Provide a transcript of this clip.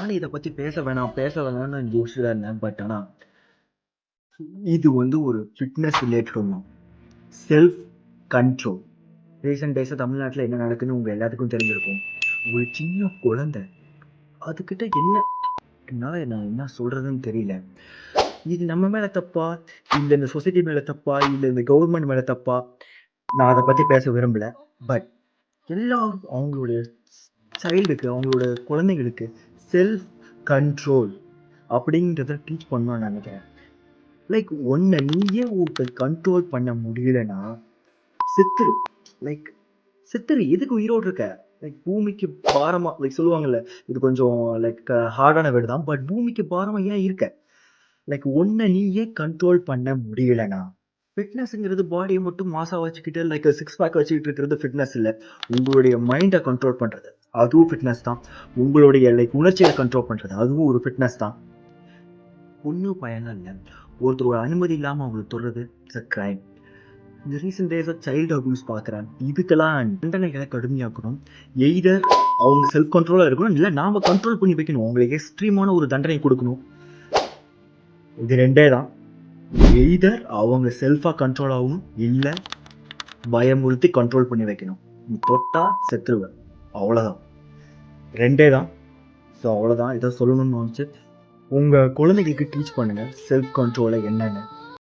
நானும் இதை பற்றி பேச வேணாம்னு யோசிச்சுதான் இருந்தேன். பட் ஆனால் இது ஒரு ஃபிட்னஸ் ரிலேட்டட் ஒன்று. Self control. ரீசெண்ட் டேஸாக தமிழ்நாட்டில் என்ன நடக்குதுன்னு உங்கள் எல்லாத்துக்கும் தெரிஞ்சிருக்கும். ஒரு சின்ன குழந்தை அதுக்கிட்ட என்னால் நான் என்ன சொல்கிறதுன்னு தெரியல. இது நம்ம மேலே தப்பா, இல்லை இந்த சொசைட்டி மேலே தப்பா, இல்லை இந்த கவர்மெண்ட் மேலே தப்பா, நான் அதை பற்றி பேச விரும்பலை. பட் எல்லாரும் அவங்களுடைய சைல்டுக்கு, அவங்களோட குழந்தைகளுக்கு செல்ஃப் கண்ட்ரோல் அப்படின்றத டீச் பண்ணணும்னு நினைக்கிறேன். லைக் ஒன்றை நீயே கண்ட்ரோல் பண்ண முடியலன்னா செத்துரு. லைக் செத்துரு. எதுக்கு உயிரோடு இருக்க? லைக் பூமிக்கு பாரமா, லைக் சொல்லுவாங்கல்ல, இது கொஞ்சம் லைக் ஹார்டான வேர்டு தான். பட் பூமிக்கு பாரமா ஏன் இருக்க? லைக் ஒன்றை நீயே கண்ட்ரோல் பண்ண முடியலனா, ஃபிட்னஸ்ங்கிறது பாடியை மட்டும் மாசா வச்சுக்கிட்டு லைக் சிக்ஸ் பேக் வச்சுக்கிட்டு இருக்கிறது ஃபிட்னஸ் இல்லை. உங்களுடைய மைண்டை கண்ட்ரோல் பண்ணுறது அதுவும் ஃபிட்னஸ் தான். உங்களுடைய லைக் உணர்ச்சியை கண்ட்ரோல் பண்ணுறது அதுவும் ஒரு ஃபிட்னஸ் தான். ஒன்றும் பயனும் இல்லை. ஒருத்தரோட அனுமதி இல்லாமல் அவங்களுக்கு தொடுறது இட்ஸ் அ கிரைம். இந்த ரீசெண்ட் டேஸாக சைல்டு அபியூஸ் பார்க்குறேன். இதுக்கெல்லாம் தண்டனைகளை கடுமையாக்கணும். எய்தர் அவங்க செல்ஃப் கண்ட்ரோலாக இருக்கணும், இல்லை நாம் கண்ட்ரோல் பண்ணி வைக்கணும். அவங்களுக்கு எக்ஸ்ட்ரீமான ஒரு தண்டனை கொடுக்கணும். இது ரெண்டே தான். எய்தர் அவங்க செல்ஃபாக கண்ட்ரோல் ஆகணும், இல்லை பயமுறுத்தி கண்ட்ரோல் பண்ணி வைக்கணும். நீ தொட்டா செத்துருவேன், அவ்வளோதான். ரெண்டே தான். ஸோ அவ்வளோதான். இதை சொல்லணும்னு நினச்சி உங்கள் குழந்தைகளுக்கு டீச் பண்ணுங்கள் செல்ஃப் கண்ட்ரோலை என்னென்னு.